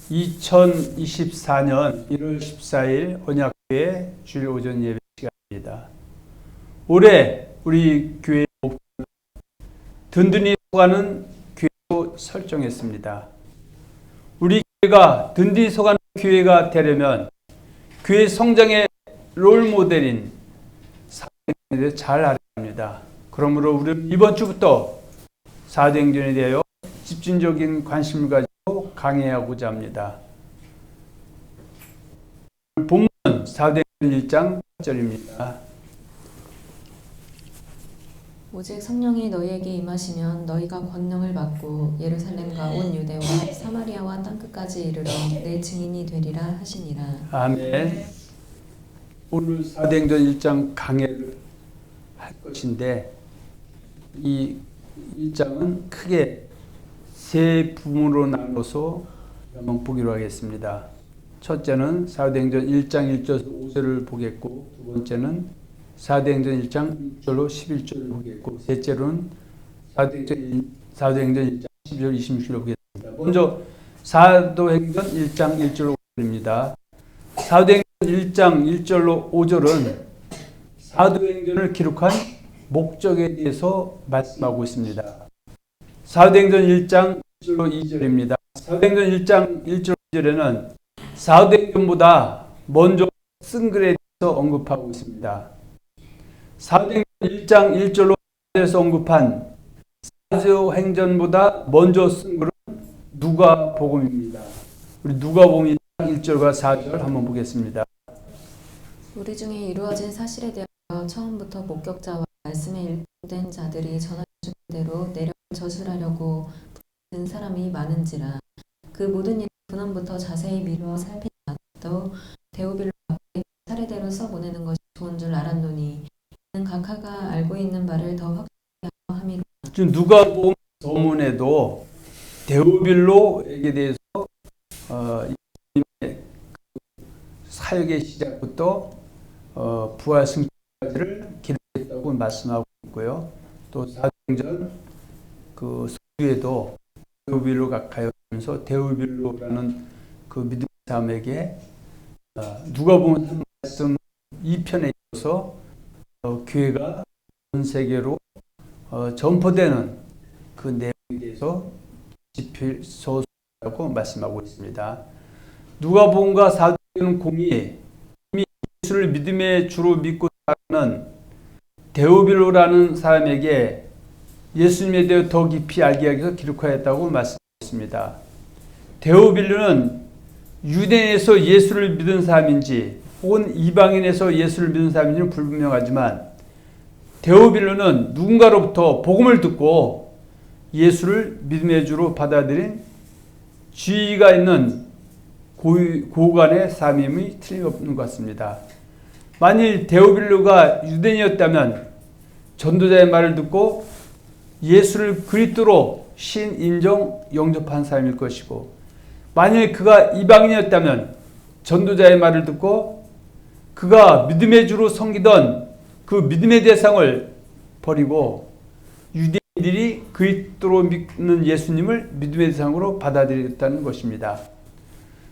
2024년 1월 14일 언약교회 주일 오전 예배 시간입니다. 올해 우리 교회 목표는 든든히 서가는 교회로 설정했습니다. 우리 교회가 든든히 서가는 교회가 되려면 교회 성장의 롤모델인 사도행전에 대해 잘 알아야 합니다. 그러므로 우리는 이번 주부터 사도행전에 대하여 집중적인 관심을 가지고 강해하고자 합니다. 본문 사도행전 1장 8절입니다. 오직 성령이 너희에게 임하시면 너희가 권능을 받고 예루살렘과 온 유대와 사마리아와 땅끝까지 이르러 내 증인이 되리라 하시니라. 아멘. 오늘 사도행전 1장 강해를 할 것인데 이 1장은 크게 세 부문으로 나눠서 한번 보기로 하겠습니다. 첫째는 사도행전 1장 1절에서 5절을 보겠고, 두 번째는 사도행전 1장 6절로 11절을 보겠고, 셋째로는 사도행전 1장 12절 26절을 보겠습니다. 먼저 사도행전 1장 1절로 5절입니다. 사도행전 1장 1절로 5절은 사도행전을 기록한 목적에 대해서 말씀하고 있습니다. 사도행전 1장 1절로 2절입니다. 사도행전 1장 1절 2절에는 사도행전보다 먼저 쓴 글에 대해서 언급하고 있습니다. 사도행전 1장 1절로 2절에서 언급한 사도행전보다 먼저 쓴 글은 누가복음입니다. 우리 누가복음 1절과 4절 한번 보겠습니다. 우리 중에 이루어진 사실에 대하여 처음부터 목격자와 말씀에 일품된 자들이 전하여 준 대로 내려 저술하려고 든 사람이 많은지라. 그 모든 일 근원부터 자세히 미루어 살피지 않아도 데오빌로 앞에 차례대로 써보내는 것이 좋은 줄 알았노니 이는 각하가 알고 있는 바를 더 확실히 하려 함이로라. 지금 누가복음 서문에도 데오빌로에게 대해서 사역의 시작부터 부활 승천까지를 기록했다고 말씀하고 있고요. 또 사도행전 그 서두에도 데오빌로 각하여면서 데오빌로라는 그 믿음의 사람에게 누가복음 말씀 2편에 이어서 교회가 전 세계로 전포되는 그 내용에 대해서 집필서라고 말씀하고 있습니다. 누가복음과 사도행전은 공이 이미 예수를 믿음의 주로 믿고 살아가는 데오빌로라는 사람에게 예수님에 대해 더 깊이 알게 하기 위해서 기록하였다고 말씀하고 있습니다. 데오빌로는 유대인에서 예수를 믿은 사람인지 혹은 이방인에서 예수를 믿은 사람인지는 불분명하지만 데오빌로는 누군가로부터 복음을 듣고 예수를 믿음의 주로 받아들인 지위가 있는 고관의 사람임이 틀림없는 것 같습니다. 만일 데오빌로가 유대인이었다면 전도자의 말을 듣고 예수를 그리스도로 신인정 영접한 사람일 것이고, 만일 그가 이방인이었다면 전도자의 말을 듣고 그가 믿음의 주로 섬기던 그 믿음의 대상을 버리고 유대인들이 그리스도로 믿는 예수님을 믿음의 대상으로 받아들였다는 것입니다.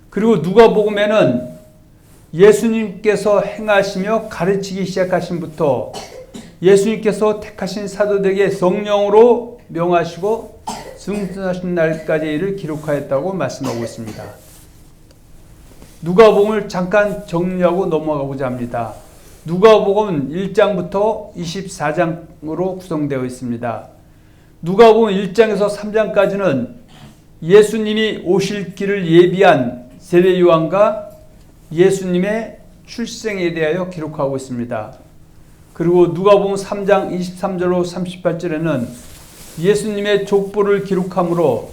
그리고 누가복음에는 예수님께서 행하시며 가르치기 시작하신부터 예수님께서 택하신 사도들에게 성령으로 명하시고 승천하신 날까지를 기록하였다고 말씀하고 있습니다. 누가복음을 잠깐 정리하고 넘어가고자 합니다. 누가복음은 1장부터 24장으로 구성되어 있습니다. 누가복음 1장에서 3장까지는 예수님이 오실 길을 예비한 세례 요한과 예수님의 출생에 대하여 기록하고 있습니다. 그리고 누가복음 3장 23절로 38절에는 예수님의 족보를 기록하므로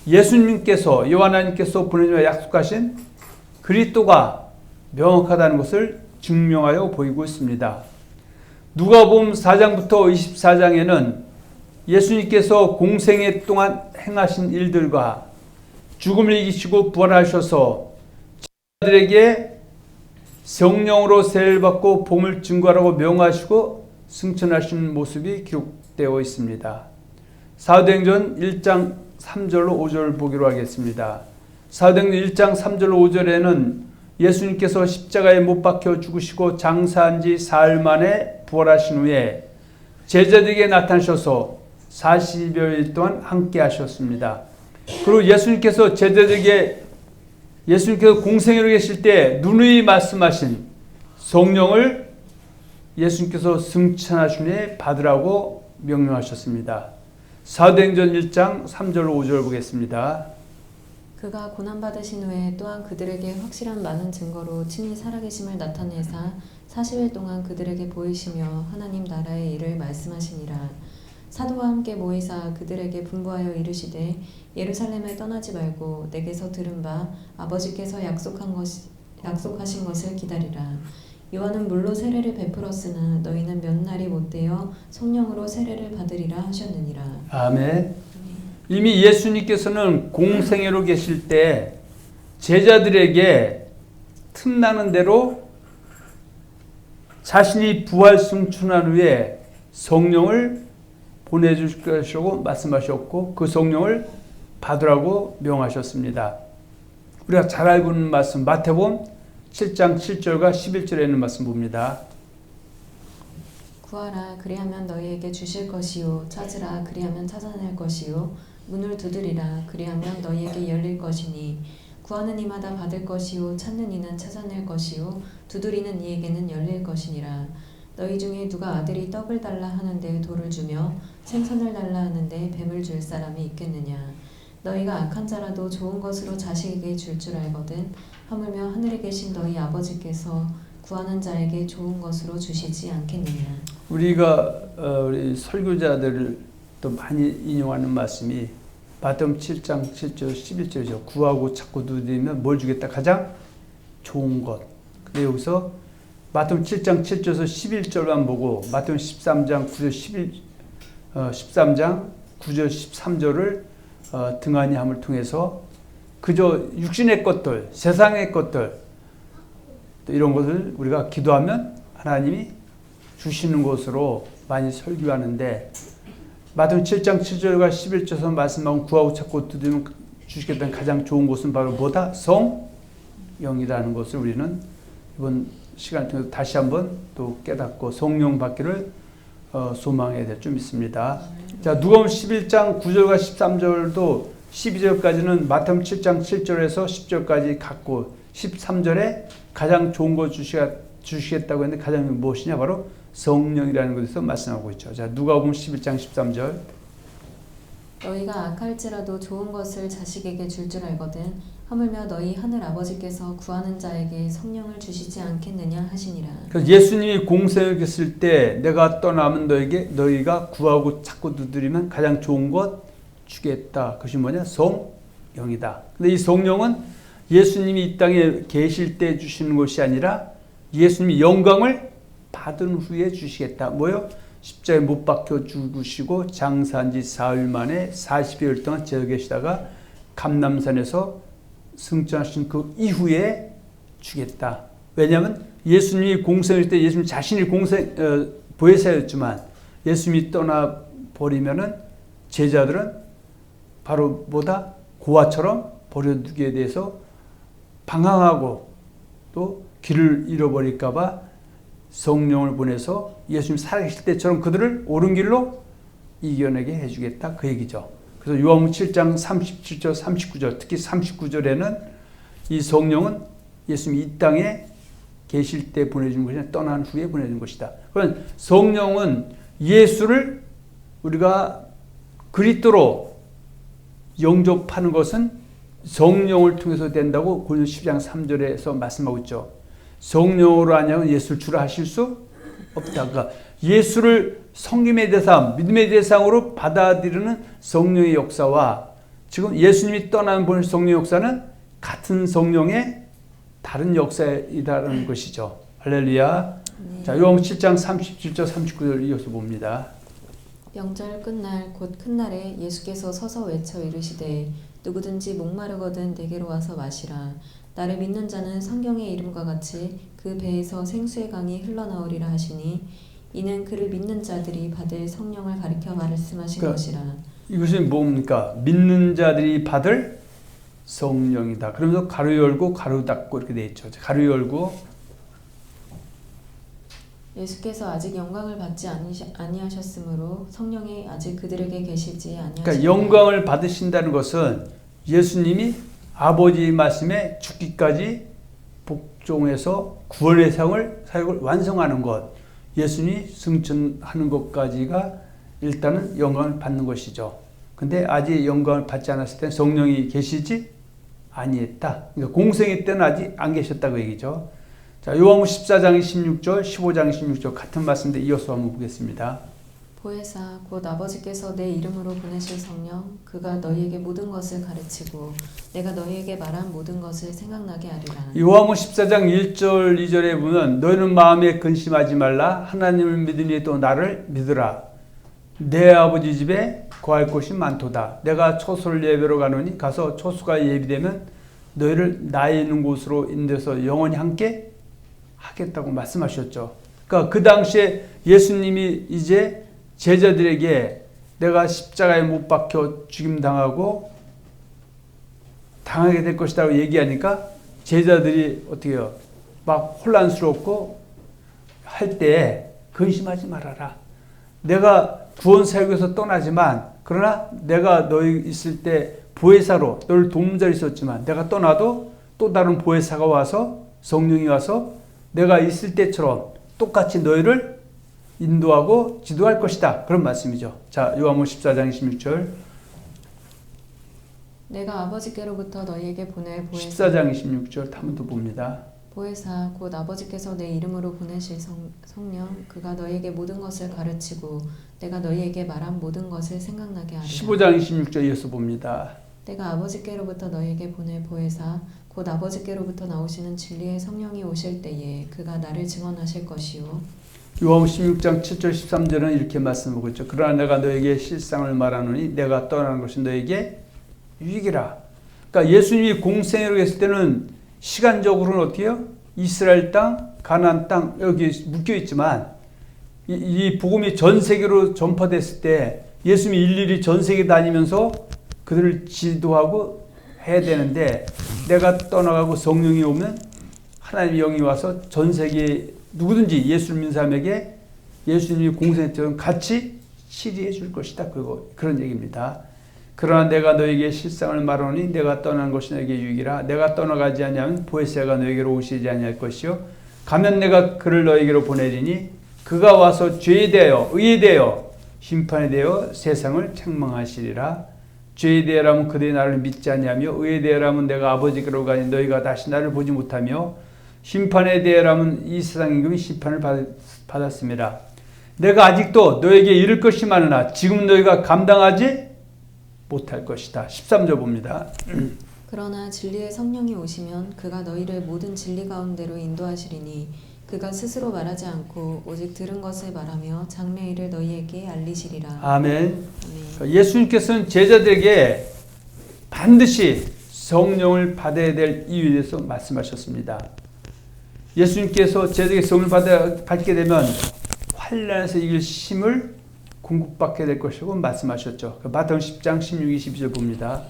예수님께서 하나님께서 보내주며 약속하신 그리스도가 명확하다는 것을 증명하여 보이고 있습니다. 누가복음 4장부터 24장에는 예수님께서 공생애 동안 행하신 일들과 죽음을 이기시고 부활하셔서 제자들에게 성령으로 세례를 받고 복음을 증거하라고 명하시고 승천하신 모습이 기록되어 있습니다. 사도행전 1장 3절로 5절 보기로 하겠습니다. 사도행전 1장 3절 5절에는 예수님께서 십자가에 못 박혀 죽으시고 장사한 지 사흘 만에 부활하신 후에 제자들에게 나타나셔서 40여일 동안 함께 하셨습니다. 그리고 예수님께서 공생애로 계실 때 누누이 말씀하신 성령을 예수님께서 승천하신 후에 받으라고 명령하셨습니다. 사도행전 1장 3절 5절 보겠습니다. 그가 고난받으신 후에 또한 그들에게 확실한 많은 증거로 친히 살아계심을 나타내사 40일 동안 그들에게 보이시며 하나님 나라의 일을 말씀하시니라. 사도와 함께 모이사 그들에게 분부하여 이르시되 예루살렘에 떠나지 말고 내게서 들은 바 아버지께서 약속하신 것을 기다리라. 요한은 물로 세례를 베풀었으나 너희는 몇 날이 못되어 성령으로 세례를 받으리라 하셨느니라. 아멘. 이미 예수님께서는 공생애로 계실 때 제자들에게 틈나는 대로 자신이 부활 승천한 후에 성령을 보내줄 것이라고 말씀하셨고 그 성령을 받으라고 명하셨습니다. 우리가 잘 알고 있는 말씀 마태복음 7장 7절과 11절에 있는 말씀 봅니다. 구하라 그리하면 너희에게 주실 것이요 찾으라 그리하면 찾아낼 것이요 문을 두드리라 그리하면 너희에게 열릴 것이니 구하는 이마다 받을 것이요 찾는 이는 찾아낼 것이요 두드리는 이에게는 열릴 것이니라. 너희 중에 누가 아들이 떡을 달라 하는데 돌을 주며 생선을 달라 하는데 뱀을 줄 사람이 있겠느냐. 너희가 악한 자라도 좋은 것으로 자식에게 줄 알거든 하물며 하늘에 계신 너희 아버지께서 구하는 자에게 좋은 것으로 주시지 않겠느냐. 우리가 우리 설교자들을 또 많이 인용하는 말씀이 마태복음 7장 7절 11절이죠. 구하고 찾고 두드리면 뭘 주겠다? 가장 좋은 것. 근데 여기서 마태복음 7장 7절에서 11절만 보고 마태복음 13장 9절 13절을 등한히 함을 통해서 그저 육신의 것들, 세상의 것들 또 이런 것을 우리가 기도하면 하나님이 주시는 것으로 많이 설교하는데 마태복음 7장 7절과 11절에서 말씀하고 구하고 찾고 두드리면 주시겠다는 가장 좋은 것은 바로 뭐다? 성령이라는 것을 우리는 이번 시간을 통해서 다시 한번 또 깨닫고 성령 받기를 소망해야 될 줄 믿습니다. 자, 누가복음 11장 9절과 13절도 12절까지는 마태복음 7장 7절에서 10절까지 갖고 13절에 가장 좋은 것 주시겠다고 했는데 가장 무엇이냐? 바로 성령이라는 것에서 말씀하고 있죠. 자, 누가복음 11장 13절. 너희가 악할지라도 좋은 것을 자식에게 줄 알거든 하물며 너희 하늘 아버지께서 구하는 자에게 성령을 주시지 않겠느냐 하시니라. 그래서 예수님이 공생을 했을 때 내가 떠나면 너희가 구하고 찾고 두드리면 가장 좋은 것 주겠다. 그것이 뭐냐? 성령이다. 근데 이 성령은 예수님이 이 땅에 계실 때 주시는 것이 아니라 예수님이 영광을 받은 후에 주시겠다. 뭐요? 십자가에 못 박혀 죽으시고 장사한 지 사흘 만에 40여일 동안 제어 계시다가 감람산에서 승천하신 그 이후에 주겠다. 왜냐하면 예수님이 공생일 때 예수님 자신이 보혜사였지만 예수님이 떠나버리면은 제자들은 바로 뭐다? 고아처럼 버려두기에 대해서 방황하고 또 길을 잃어버릴까봐 성령을 보내서 예수님 살아계실 때처럼 그들을 옳은 길로 이겨내게 해주겠다. 그 얘기죠. 그래서 요한복음 7장 37절 39절 특히 39절에는 이 성령은 예수님이 이 땅에 계실 때 보내준 것이 아니라 떠난 후에 보내준 것이다. 그러면 성령은 예수를 우리가 그리스도로 영접하는 것은 성령을 통해서 된다고 고린도서 12장 3절에서 말씀하고 있죠. 성령으로 아니하면 예수를 주라 하실 수 없다. 그러니까 예수를 성김의 대상, 믿음의 대상으로 받아들이는 성령의 역사와 지금 예수님이 떠나는 보낸 성령의 역사는 같은 성령의 다른 역사이다라는 것이죠. 할렐루야. 네. 자, 요한복음 7장 37절 39절 이어서 봅니다. 명절 끝날 곧 큰 날에 예수께서 서서 외쳐 이르시되 누구든지 목마르거든 내게로 와서 마시라. 나를 믿는 자는 성경의 이름과 같이 그 배에서 생수의 강이 흘러나오리라 하시니 이는 그를 믿는 자들이 받을 성령을 가리켜 말씀하신 것이라. 이것이 뭡니까? 믿는 자들이 받을 성령이다. 그러면서 가로 열고 가로 닫고 이렇게 돼 있죠. 가로 열고 예수께서 아직 영광을 받지 아니하셨으므로 성령이 아직 그들에게 계시지 아니하시니 그러니까 영광을 받으신다는 것은 예수님이 아버지의 말씀에 죽기까지 복종해서 구원의 사역을 완성하는 것, 예수님이 승천하는 것까지가 일단은 영광을 받는 것이죠. 근데 아직 영광을 받지 않았을 때 성령이 계시지 아니했다. 그러니까 공생애 때는 아직 안 계셨다고 얘기죠. 자, 요한복음 14장 16절, 15장 16절 같은 말씀인데 이어서 한번 보겠습니다. 보혜사 곧 아버지께서 내 이름으로 보내실 성령 그가 너희에게 모든 것을 가르치고 내가 너희에게 말한 모든 것을 생각나게 하리라. 요한복음 14장 1절 2절에 보면 너희는 마음에 근심하지 말라 하나님을 믿으니 또 나를 믿으라. 내 아버지 집에 거할 곳이 많도다. 내가 초소를 예배로 가노니 가서 초소가 예비되면 너희를 나의 있는 곳으로 인도해서 영원히 함께 하겠다고 말씀하셨죠. 그러니까 그 당시에 예수님이 이제 제자들에게 내가 십자가에 못 박혀 죽임당하고 당하게 될 것이라고 얘기하니까 제자들이 어떻게 해요? 막 혼란스럽고 할 때 근심하지 말아라. 내가 구원 사역에서 떠나지만 그러나 내가 너희 있을 때 보혜사로 너를 돕는 자로 있었지만 내가 떠나도 또 다른 보혜사가 와서 성령이 와서 내가 있을 때처럼 똑같이 너희를 인도하고 지도할 것이다. 그런 말씀이죠. 자, 요한복음 14장 16절. 내가 아버지께로부터 너희에게 보낼 보혜사 14장 16절 한번 더 봅니다. 보혜사 곧 아버지께서 내 이름으로 보내실 성령 그가 너희에게 모든 것을 가르치고 내가 너희에게 말한 모든 것을 생각나게 하리라. 15장 26절 이어서 봅니다. 내가 아버지께로부터 너희에게 보낼 보혜사 곧 아버지께로부터 나오시는 진리의 성령이 오실 때에 그가 나를 증언하실 것이요 요한복음 16장 7절 13절은 이렇게 말씀하고 있죠. 그러나 내가 너에게 실상을 말하노니 내가 떠나는 것이 너에게 유익이라. 그러니까 예수님이 공생애로 계실 때는 시간적으로는 어떻게 해요? 이스라엘 땅, 가나안 땅 여기 묶여 있지만 이 복음이 전 세계로 전파됐을 때 예수님이 일일이 전 세계 다니면서 그들을 지도하고 해야 되는데 내가 떠나가고 성령이 오면 하나님의 영이 와서 전 세계 누구든지 예수를 믿는 사람에게 예수님이 공생애처럼 같이 치리해 줄 것이다. 그런 얘기입니다. 그러나 내가 너에게 실상을 말하노니 내가 떠나는 것이 너에게 유익이라. 내가 떠나가지 아니하면 보혜사가 너에게로 오시지 아니할 것이요 가면 내가 그를 너에게로 보내리니 그가 와서 죄에 대하여 의에 대하여 심판에 대하여 세상을 책망하시리라. 죄에 대하여라면 그들이 나를 믿지 아니하며 의에 대하여라면 내가 아버지께로 가니 너희가 다시 나를 보지 못하며 심판에 대하여라면 이 세상 임금이 심판을 받았습니다. 내가 아직도 너에게 이를 것이 많으나 지금 너희가 감당하지 못할 것이다. 13절 봅니다. 그러나 진리의 성령이 오시면 그가 너희를 모든 진리 가운데로 인도하시리니 그가 스스로 말하지 않고 오직 들은 것을 말하며 장래 일을 너희에게 알리시리라. 아멘. 아멘. 예수님께서는 제자들에게 반드시 성령을 받아야 될 이유에 대해서 말씀하셨습니다. 예수님께서 제자들에게 성령을 받게 되면 환난에서 이길 힘을 공급받게 될 것이라고 말씀하셨죠. 마태복음 10장 16, 22절 봅니다.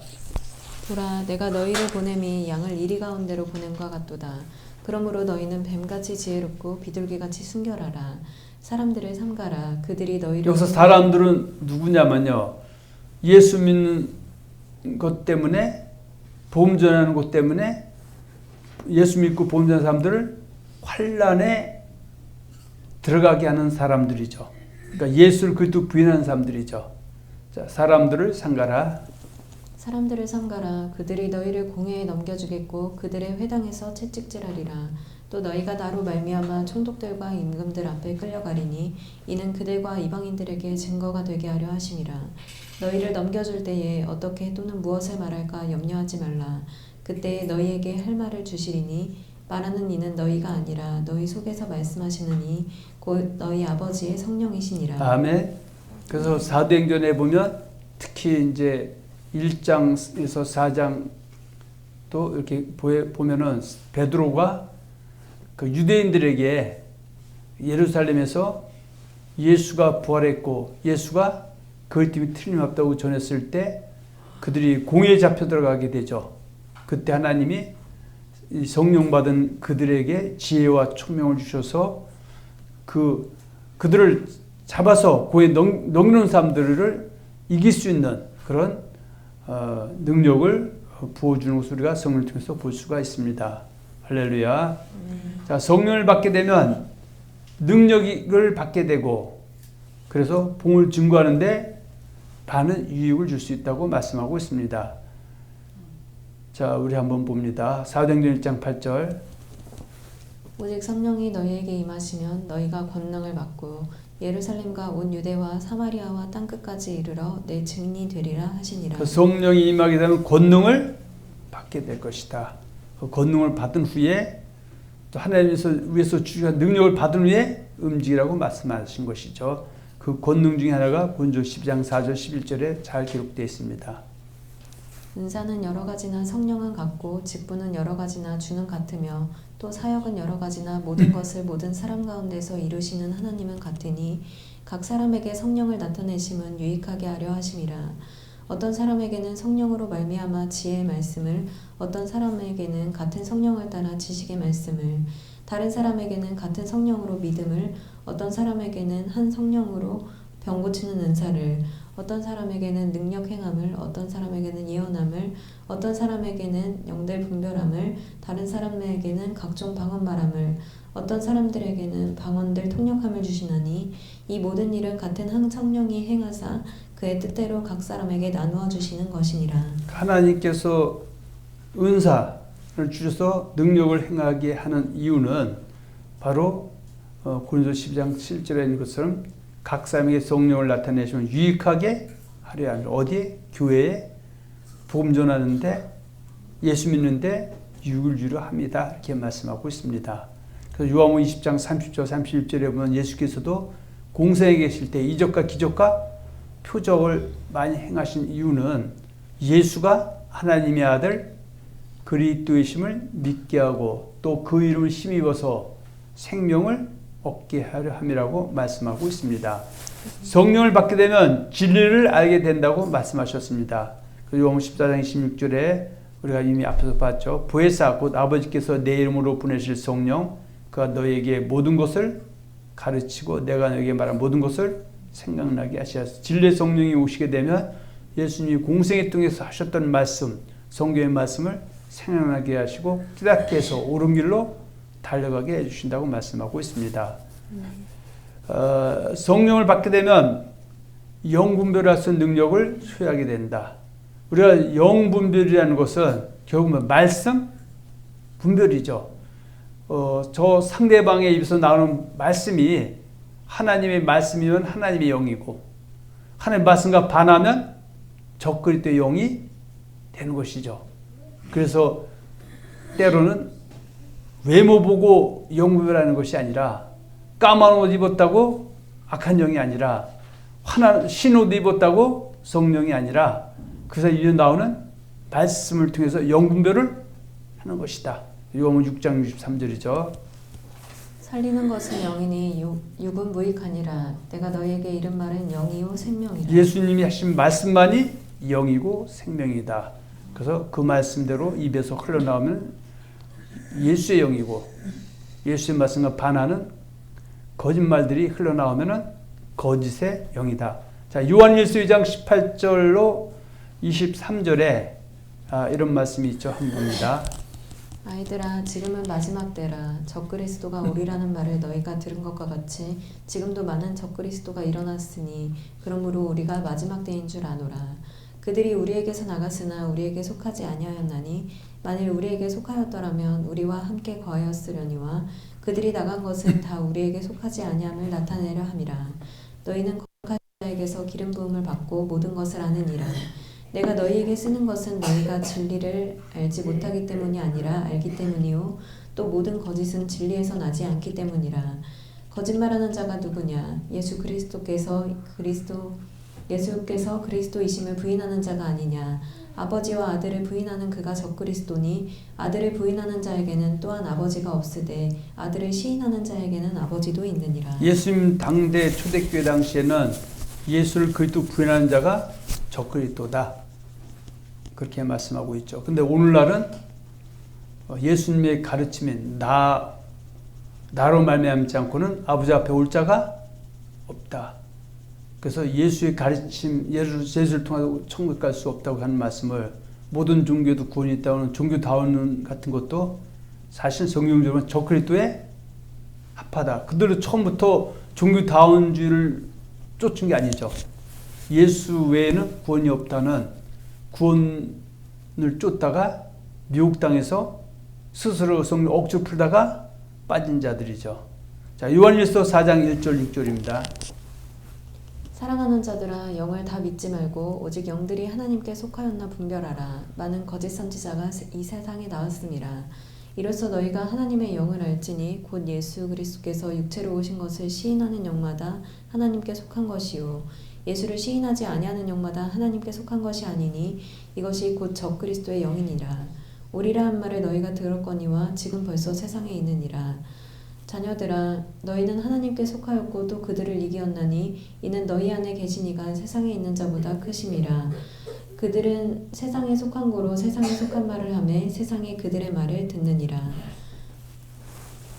보라 내가 너희를 보냄이 양을 이리 가운데로 보냄과 같도다. 그러므로 너희는 뱀같이 지혜롭고 비둘기같이 순결하라. 사람들을 삼가라. 그들이 너희를 여기서 사람들은 누구냐면요. 예수 믿는 것 때문에 복음 전하는 것 때문에 예수 믿고 복음 전하는 사람들을 환난에 들어가게 하는 사람들이죠. 그러니까 예수를 그리스도 부인하는 사람들이죠. 자, 사람들을 삼가라. 사람들을 삼가라. 그들이 너희를 공회에 넘겨주겠고 그들의 회당에서 채찍질하리라. 또 너희가 나로 말미암아 총독들과 임금들 앞에 끌려가리니 이는 그들과 이방인들에게 증거가 되게 하려 하심이라. 너희를 넘겨줄 때에 어떻게 또는 무엇을 말할까 염려하지 말라. 그때에 너희에게 할 말을 주시리니 말하는 이는 너희가 아니라 너희 속에서 말씀하시는 이 곧 너희 아버지의 성령이시니라. 아멘. 그래서 사도행전에 보면 특히 이제 1장에서 4장도 이렇게 보면은 베드로가 그 유대인들에게 예루살렘에서 예수가 부활했고 예수가 그것 때문에 틀림없다고 전했을 때 그들이 공회에 잡혀 들어가게 되죠. 그때 하나님이 이 성령 받은 그들에게 지혜와 총명을 주셔서 그들을 잡아서 고에 넘기는 사람들을 이길 수 있는 그런 능력을 부어주는 것을 우리가 성령을 통해서 볼 수가 있습니다. 할렐루야. 자, 성령을 받게 되면 능력을 받게 되고 그래서 복음을 증거하는데 많은 유익을 줄 수 있다고 말씀하고 있습니다. 자, 우리 한번 봅니다. 사도행전 1장 8절. 오직 성령이 너희에게 임하시면 너희가 권능을 받고 예루살렘과 온 유대와 사마리아와 땅끝까지 이르러 내 증인이 되리라 하시니라. 그 성령이 임하게 되면 권능을 받게 될 것이다. 그 권능을 받은 후에 또 하나님께서 위에서 주신 능력을 받은 후에 움직이라고 말씀하신 것이죠. 그 권능 중에 하나가 고린도 12장 4절 11절에 잘 기록되어 있습니다. 은사는 여러 가지나 성령은 같고 직분은 여러 가지나 주는 같으며 또 사역은 여러 가지나 모든 것을 모든 사람 가운데서 이루시는 하나님은 같으니 각 사람에게 성령을 나타내심은 유익하게 하려 하심이라. 어떤 사람에게는 성령으로 말미암아 지혜의 말씀을, 어떤 사람에게는 같은 성령을 따라 지식의 말씀을, 다른 사람에게는 같은 성령으로 믿음을, 어떤 사람에게는 한 성령으로 병 고치는 은사를, 어떤 사람에게는 능력 행함을, 어떤 사람에게는 예언함을, 어떤 사람에게는 영들 분별함을, 다른 사람에게는 각종 방언 말함을, 어떤 사람들에게는 방언들 통역함을 주시나니 이 모든 일은 같은 한 성령이 행하사 그의 뜻대로 각 사람에게 나누어 주시는 것이니라. 하나님께서 은사를 주셔서 능력을 행하게 하는 이유는 바로 고린도 12장 7절에 있는 것처럼 각 사람에게 성령을 나타내시면 유익하게 하려 합니다. 어디? 교회에 복음 전하는데 예수 믿는데 유익을 주려 합니다. 이렇게 말씀하고 있습니다. 그래서 요한복음 20장 30절 31절에 보면 예수께서도 공생에 계실 때 이적과 기적과 표적을 많이 행하신 이유는 예수가 하나님의 아들 그리스도이심을 믿게 하고 또 그 이름을 힘입어서 생명을 얻게 하려 함이라고 말씀하고 있습니다. 성령을 받게 되면 진리를 알게 된다고 말씀하셨습니다. 요한복음 14장 16절에 우리가 이미 앞에서 봤죠. 보혜사 곧 아버지께서 내 이름으로 보내실 성령 그가 너희에게 모든 것을 가르치고 내가 너희에게 말한 모든 것을 생각나게 하시었습니다. 진리의 성령이 오시게 되면 예수님이 공생의 통해서 하셨던 말씀, 성경의 말씀을 생각나게 하시고 깨닫게 해서 옳은 길로 달려가게 해주신다고 말씀하고 있습니다. 성령을 받게 되면 영분별할 수 있는 능력을 소유하게 된다. 우리가 영분별이라는 것은 결국은 말씀 분별이죠. 저 상대방의 입에서 나오는 말씀이 하나님의 말씀이면 하나님의 영이고 하나님의 말씀과 반하면 적 그리스도의 영이 되는 것이죠. 그래서 때로는 외모 보고 영분별하는 것이 아니라 까만 옷 입었다고 악한 영이 아니라 흰 옷 입었다고 성령이 아니라 그 사이에 나오는 말씀을 통해서 영분별을 하는 것이다. 요한복음 6장 63절이죠. 살리는 것은 영이니 육은 무익하니라. 내가 너희에게 이른 말은 영이요 생명이라. 예수님이 하신 말씀만이 영이고 생명이다. 그래서 그 말씀대로 입에서 흘러나오면 예수의 영이고 예수의 말씀과 반하는 거짓말들이 흘러나오면 거짓의 영이다. 자, 요한일서 2장 18절로 23절에 이런 말씀이 있죠. 한번 봅니다. 아이들아 지금은 마지막 때라. 적그리스도가 오리라는 말을 너희가 들은 것과 같이 지금도 많은 적그리스도가 일어났으니 그러므로 우리가 마지막 때인 줄 아노라. 그들이 우리에게서 나갔으나 우리에게 속하지 아니하였나니 만일 우리에게 속하였더라면 우리와 함께 거하였으려니와 그들이 나간 것은 다 우리에게 속하지 아니함을 나타내려 함이라. 너희는 거룩한 자에게서 기름 부음을 받고 모든 것을 아느니라. 내가 너희에게 쓰는 것은 너희가 진리를 알지 못하기 때문이 아니라 알기 때문이요 또 모든 거짓은 진리에서 나지 않기 때문이라. 거짓말하는 자가 누구냐? 예수께서 그리스도이심을 부인하는 자가 아니냐? 아버지와 아들을 부인하는 그가 적그리스도니 아들을 부인하는 자에게는 또한 아버지가 없으되 아들을 시인하는 자에게는 아버지도 있느니라. 예수님 당대 초대교회 당시에는 예수를 그리스도 부인하는 자가 적그리스도다. 그렇게 말씀하고 있죠. 근데 오늘날은 예수님의 가르침인 나로 말미암지 않고는 아버지 앞에 올 자가 없다. 그래서 예수의 가르침, 예수를 통해서 천국 갈 수 없다고 하는 말씀을 모든 종교도 구원이 있다는 종교다원 같은 것도 사실 성경적으로 적그리스도에 합하다. 그들은 처음부터 종교다원주의를 쫓은 게 아니죠. 예수 외에는 구원이 없다는 구원을 쫓다가 미혹 당해서 스스로 성령 억지로 풀다가 빠진 자들이죠. 자, 요한일서 4장 1절 6절입니다. 사랑하는 자들아 영을 다 믿지 말고 오직 영들이 하나님께 속하였나 분별하라. 많은 거짓 선지자가 이 세상에 나왔음이라. 이로써 너희가 하나님의 영을 알지니 곧 예수 그리스도께서 육체로 오신 것을 시인하는 영마다 하나님께 속한 것이요 예수를 시인하지 아니하는 영마다 하나님께 속한 것이 아니니 이것이 곧 적그리스도의 영이니라. 오리라 한 말을 너희가 들었거니와 지금 벌써 세상에 있느니라. 자녀들아 너희는 하나님께 속하였고 또 그들을 이기었나니 이는 너희 안에 계신 이가 세상에 있는 자보다 크심이라. 그들은 세상에 속한 고로 세상에 속한 말을 하매 세상이 그들의 말을 듣느니라.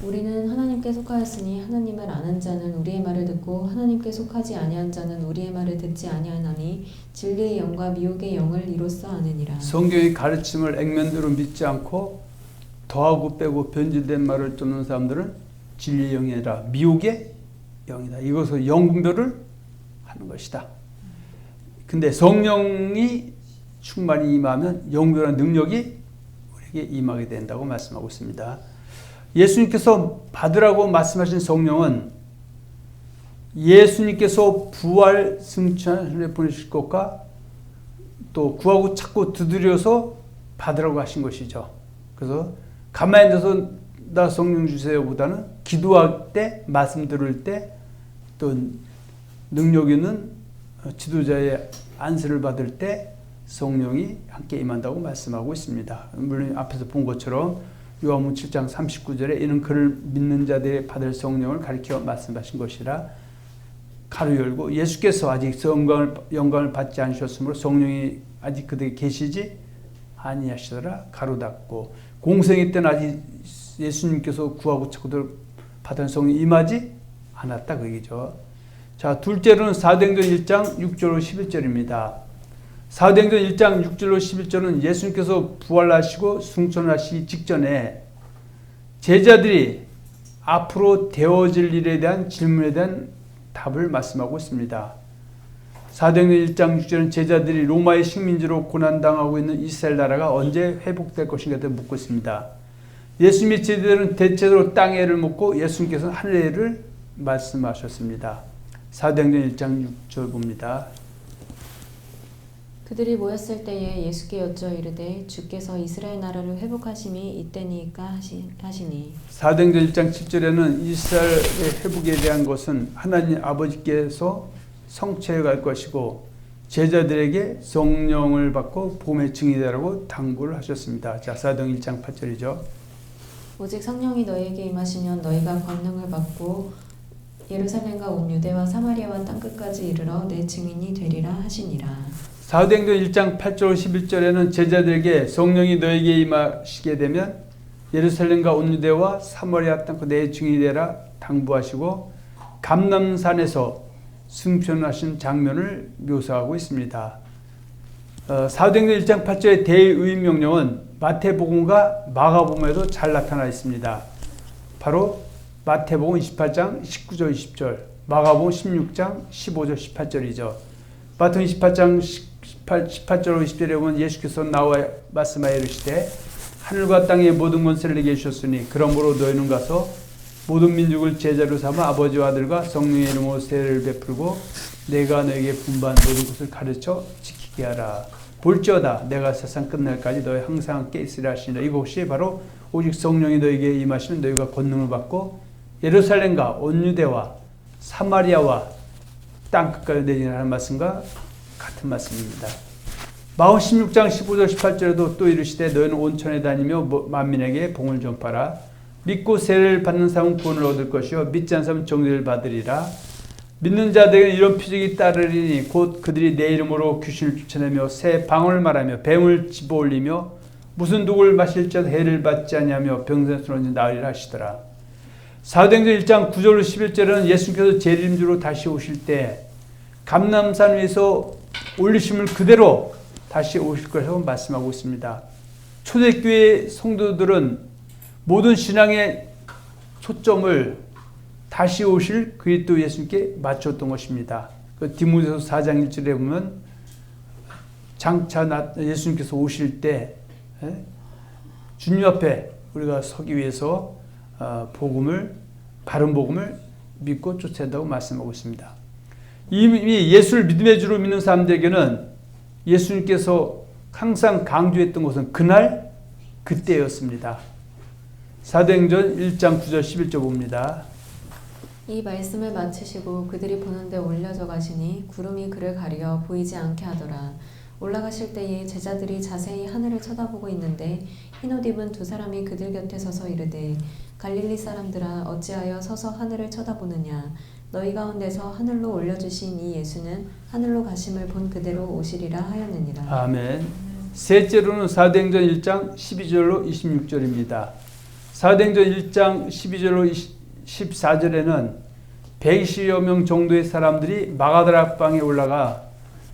우리는 하나님께 속하였으니 하나님을 아는 자는 우리의 말을 듣고 하나님께 속하지 아니한 자는 우리의 말을 듣지 아니하나니 진리의 영과 미혹의 영을 이로써 아느니라. 성경의 가르침을 액면대로 믿지 않고 더하고 빼고 변질된 말을 쫓는 사람들은 진리의 영이 아니라 미혹의 영이다. 이것을 영분별을 하는 것이다. 근데 성령이 충만히 임하면 영분별한 능력이 우리에게 임하게 된다고 말씀하고 있습니다. 예수님께서 받으라고 말씀하신 성령은 예수님께서 부활 승천을 보내실 것과 또 구하고 찾고 두드려서 받으라고 하신 것이죠. 그래서 가만히 앉아서 나 성령 주세요 보다는 기도할 때, 말씀 들을 때, 또 능력 있는 지도자의 안수를 받을 때 성령이 함께 임한다고 말씀하고 있습니다. 물론 앞에서 본 것처럼 요한복음 7장 39절에 이는 그를 믿는 자들이 받을 성령을 가리켜 말씀하신 것이라 가로 열고 예수께서 아직 영광을 받지 않으셨으므로 성령이 아직 그들에게 계시지 아니하시더라 가로 닫고 공생의 때는 아직 예수님께서 구하고 찾고들 받은 성령이 임하지 않았다 그 얘기죠. 자, 둘째로는 사도행전 1장 6절로 11절입니다. 사도행전 1장 6절로 11절은 예수님께서 부활하시고 승천하시기 직전에 제자들이 앞으로 되어질 일에 대한 질문에 대한 답을 말씀하고 있습니다. 사도행전 1장 6절은 제자들이 로마의 식민지로 고난당하고 있는 이스라엘 나라가 언제 회복될 것인가에 대해 묻고 있습니다. 예수님의 제자들은 대체로 땅의 해를 묻고 예수님께서는 하늘의 해를 말씀하셨습니다. 사도행전 1장 6절 봅니다. 그들이 모였을 때에 예수께 여쭈어 이르되 주께서 이스라엘 나라를 회복하심이 이때니까 하시니. 사도행전 1장 7절에는 이스라엘의 회복에 대한 것은 하나님 아버지께서 성취해 갈 것이고 제자들에게 성령을 받고 복음의 증인이 되라고 당부를 하셨습니다. 자, 사도행전 1장 8절이죠. 오직 성령이 너희에게 임하시면 너희가 권능을 받고 예루살렘과 온 유대와 사마리아와 땅끝까지 이르러 내 증인이 되리라 하시니라. 사도행전 1장 8절 11절에는 제자들에게 성령이 너에게 임하시게 되면 예루살렘과 온 유대와 사마리아 땅끝 내 증인이 되라 당부하시고 감람산에서 승천하신 장면을 묘사하고 있습니다. 사도행전 1장 8절의 대의명령은 마태복음과 마가복음에도 잘 나타나 있습니다. 바로 마태복음 28장 19절 20절, 마가복음 16장 15절 18절이죠. 마태복음 28장 18절 20절에 보면 예수께서 나와 말씀하여 이르시되 하늘과 땅의 모든 권세를 내게 주셨으니 그러므로 너희는 가서 모든 민족을 제자로 삼아 아버지와 아들과 성령의 이름으로 세례를 베풀고 내가 너에게 분부한 모든 것을 가르쳐 지키게 하라. 볼지어다 내가 세상 끝날까지 너희 항상 함께 있으리라 하시니라. 이것이 바로 오직 성령이 너에게 임하시면 너희가 권능을 받고 예루살렘과 온 유대와 사마리아와 땅끝까지 내리라는 말씀과 같은 말씀입니다. 마흔 16장 15절 18절에도 또 이르시되 너희는 온천에 다니며 만민에게 복음을 전파라. 믿고 세례를 받는 사람은 구원을 얻을 것이요 믿지 않는 사람은 정죄를 받으리라. 믿는 자들에게 이런 표적이 따르리니 곧 그들이 내 이름으로 귀신을 쫓아내며 새 방언을 말하며 뱀을 집어올리며 무슨 독을 마실지라도 해를 받지 아니하며 병든 손을 나으리라 하시더라. 사도행전 1장 9절로 11절에는 예수님께서 재림주로 다시 오실 때 감람산 위에서 올리심을 그대로 다시 오실 것이라고 말씀하고 있습니다. 초대교회 성도들은 모든 신앙의 초점을 다시 오실 그리스도 예수님께 맞췄던 것입니다. 그 디모데후서 4장 1절에 보면 장차 예수님께서 오실 때 주님 앞에 우리가 서기 위해서 바른 복음을 믿고 쫓아야 한다고 말씀하고 있습니다. 이미 예수를 믿음의 주로 믿는 사람들에게는 예수님께서 항상 강조했던 것은 그날 그때였습니다. 사도행전 1장 9절 11절 봅니다. 이 말씀을 마치시고 그들이 보는데 올려져 가시니 구름이 그를 가리어 보이지 않게 하더라. 올라가실 때에 제자들이 자세히 하늘을 쳐다보고 있는데 흰옷 입은 두 사람이 그들 곁에 서서 이르되 갈릴리 사람들아 어찌하여 서서 하늘을 쳐다보느냐 너희 가운데서 하늘로 올려주신 이 예수는 하늘로 가심을 본 그대로 오시리라 하였느니라. 아멘. 셋째로는 사도행전 1장 12절로 26절입니다. 사도행전 1장 12절로 14절에는 120여 명 정도의 사람들이 마가다락방에 올라가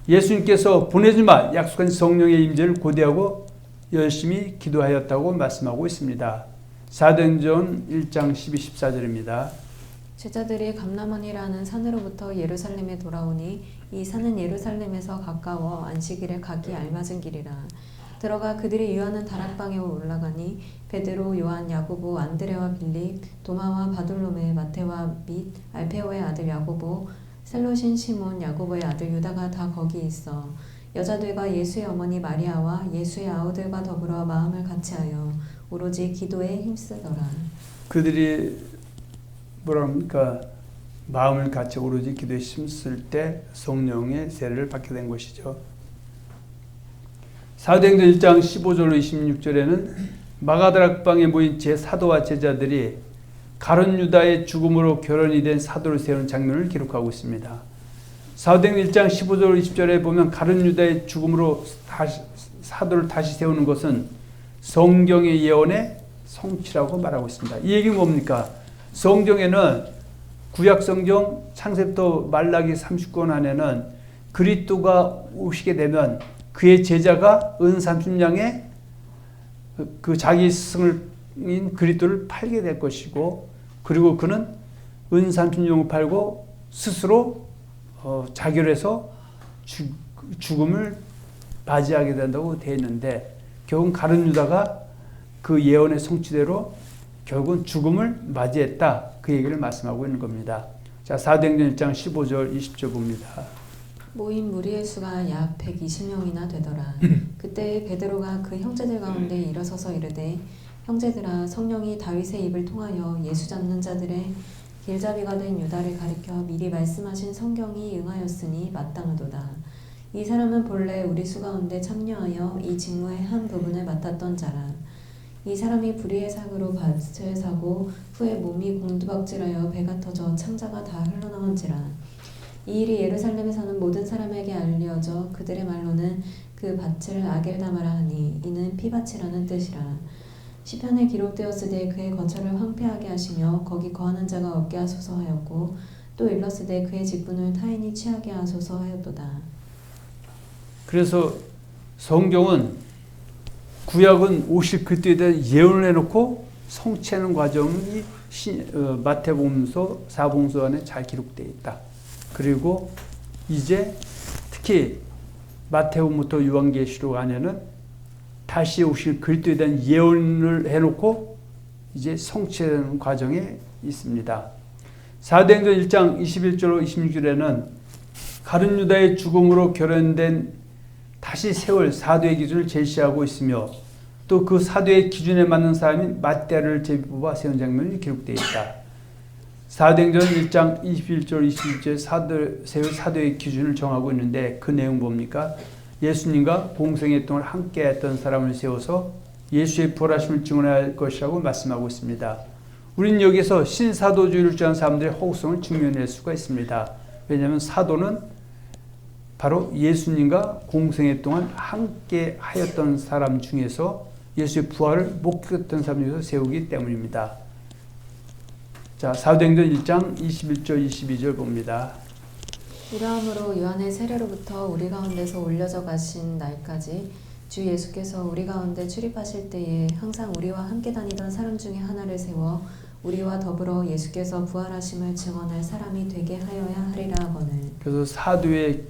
예수님께서 보내주마 약속한 성령의 임재를 고대하고 열심히 기도하였다고 말씀하고 있습니다. 사도행전 1장 12, 14절입니다. 제자들이 감람원이라는 산으로부터 예루살렘에 돌아오니 이 산은 예루살렘에서 가까워 안식일에 가기 알맞은 길이라. 들어가 그들이 유하는 다락방에 올라가니 베드로, 요한, 야고보, 안드레와 빌립, 도마와 바돌로메, 마테와 및 알페오의 아들 야고보, 셀롯인 시몬, 야고보의 아들 유다가 다 거기 있어 여자들과 예수의 어머니 마리아와 예수의 아우들과 더불어 마음을 같이하여 오로지 기도에 힘쓰더라. 그들이 뭐랍니까? 마음을 같이 오로지 기도에 힘쓸 때 성령의 세례를 받게 된 것이죠. 사도행전 1장 15절로 26절에는 마가다락방에 모인 제4도와 제자들이 가룟 유다의 죽음으로 결혼이 된 사도를 세우는 장면을 기록하고 있습니다. 사도행전 1장 15절 20절에 보면 가룟 유다의 죽음으로 사도를 다시 세우는 것은 성경의 예언의 성취라고 말하고 있습니다. 이 얘기는 뭡니까? 성경에는 구약성경 창세부터 말라기 30권 안에는 그리스도가 오시게 되면 그의 제자가 은 30냥에 그 자기 스승인 그리스도를 팔게 될 것이고 그리고 그는 은 30냥을 팔고 스스로 자결해서 죽음을 맞이하게 된다고 되어 있는데 결국 가룟 유다가 그 예언의 성취대로 결국은 죽음을 맞이했다. 그 얘기를 말씀하고 있는 겁니다. 자, 사도행전 1장 15절 20절 봅니다. 모인 무리의 수가 약 120명이나 되더라. 그때 베드로가 그 형제들 가운데 일어서서 이르되 형제들아 성령이 다윗의 입을 통하여 예수 잡는 자들의 길잡이가 된 유다를 가리켜 미리 말씀하신 성경이 응하였으니 마땅하도다. 이 사람은 본래 우리 수 가운데 참여하여 이 직무의 한 부분을 맡았던 자라. 이 사람이 불의의 사고로 밭을 사고 후에 몸이 곤두박질하여 배가 터져 창자가 다 흘러나온지라. 이 일이 예루살렘에 사는 모든 사람에게 알려져 그들의 말로는 그 밭을 아겔다마라 하니 이는 피밭이라는 뜻이라. 시편에 기록되었으되 그의 거처를 황폐하게 하시며 거기 거하는 자가 없게 하소서 하였고 또 일렀으되 그의 직분을 타인이 취하게 하소서 하였도다. 그래서 성경은 구약은 오실 그때에 대한 예언을 해놓고 성취하는 과정이 마태복음서, 사복음서 안에 잘 기록되어 있다. 그리고 이제 특히 마태복음부터 요한계시록 안에는 다시 오실 그리스도에 대한 예언을 해놓고 이제 성취하는 과정에 있습니다. 사도행전 1장 21절로 26절에는 가룟 유다의 죽음으로 결연된 다시 세월 사도의 기준을 제시하고 있으며 또 그 사도의 기준에 맞는 사람이 맏대를 제비뽑아 세운 장면이 기록되어 있다. 사도행전 1장 21절 22절에 세울 사도의 기준을 정하고 있는데 그 내용 뭡니까? 예수님과 공생애 동안 함께했던 사람을 세워서 예수의 부활하심을 증언할 것이라고 말씀하고 있습니다. 우리는 여기서 신사도주의를 주장하는 사람들의 허구성을 증명할 수가 있습니다. 왜냐하면 사도는 바로 예수님과 공생애 동안 함께 하였던 사람 중에서 예수의 부활을 목격했던 사람 중에서 세우기 때문입니다. 자, 사도행전 1장 21절 22절 봅니다. 이러함으로 요한의 세례로부터 우리 가운데서 올려져 가신 날까지 주 예수께서 우리 가운데 출입하실 때에 항상 우리와 함께 다니던 사람 중에 하나를 세워 우리와 더불어 예수께서 부활하심을 증언할 사람이 되게 하여야 하리라 하거늘. 그래서 사도의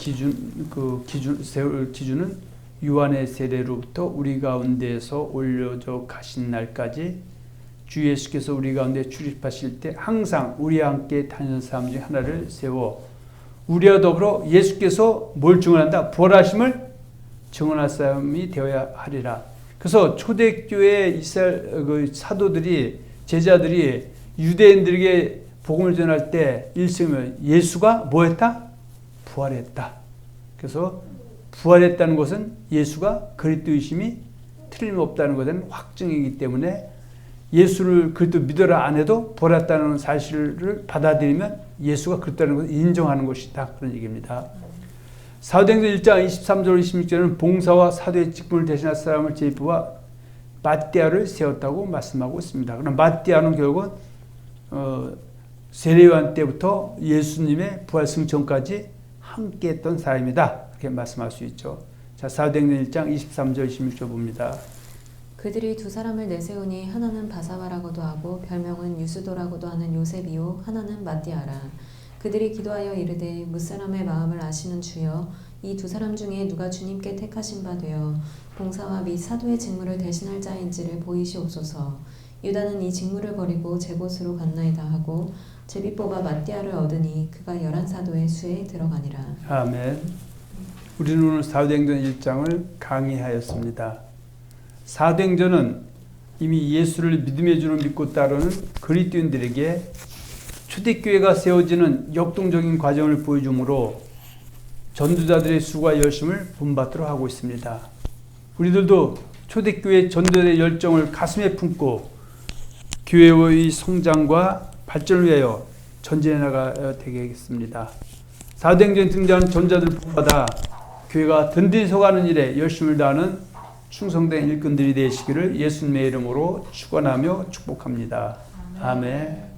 세울 기준은 요한의 세례로부터 우리 가운데서 올려져 가신 날까지 주 예수께서 우리 가운데 출입하실 때 항상 우리와 함께 다니는 사람 중에 하나를 세워 우리와 더불어 예수께서 뭘 증언한다? 부활하심을 증언할 사람이 되어야 하리라. 그래서 초대교회 이스라엘 사도들이 제자들이 유대인들에게 복음을 전할 때 일성이면 예수가 뭐했다? 부활했다. 그래서 부활했다는 것은 예수가 그리스도이심이 틀림없다는 것에 대한 확증이기 때문에 예수를 그리스도 믿어라 안 해도 부활했다는 사실을 받아들이면 예수가 그렇다는 것을 인정하는 것이다. 그런 얘기입니다. 사도행전 1장 23절 26절은 봉사와 사도의 직분을 대신할 사람을 제비와 마띠아를 세웠다고 말씀하고 있습니다. 그럼 마띠아는 결국은 세례요한 때부터 예수님의 부활 승천까지 함께했던 사람이다. 이렇게 말씀할 수 있죠. 자, 사도행전 1장 23절 26절 봅니다. 그들이 두 사람을 내세우니 하나는 바사바라고도 하고 별명은 유스도라고도 하는 요셉이요 하나는 마띠아라. 그들이 기도하여 이르되 무사람의 마음을 아시는 주여 이 두 사람 중에 누가 주님께 택하신 바 되어 봉사와 및 사도의 직무를 대신할 자인지를 보이시옵소서. 유다는 이 직무를 버리고 제 곳으로 갔나이다 하고 제비 뽑아 마띠아를 얻으니 그가 11사도의 수에 들어가니라. 아멘. 우리는 오늘 사도행전 1장을 강의하였습니다. 사도행전은 이미 예수를 믿음의 주로 믿고 따르는 그리스도인들에게 초대교회가 세워지는 역동적인 과정을 보여주므로 전도자들의 수고와 열심을 본받도록 하고 있습니다. 우리들도 초대교회 전도자의 열정을 가슴에 품고 교회의 성장과 발전을 위하여 전진해 나가야 되겠습니다. 사도행전에 등장하는 전도자들을 본받아 교회가 든든히 서가는 일에 열심을 다하는 충성된 일꾼들이 되시기를 예수님의 이름으로 축원하며 축복합니다. 아멘.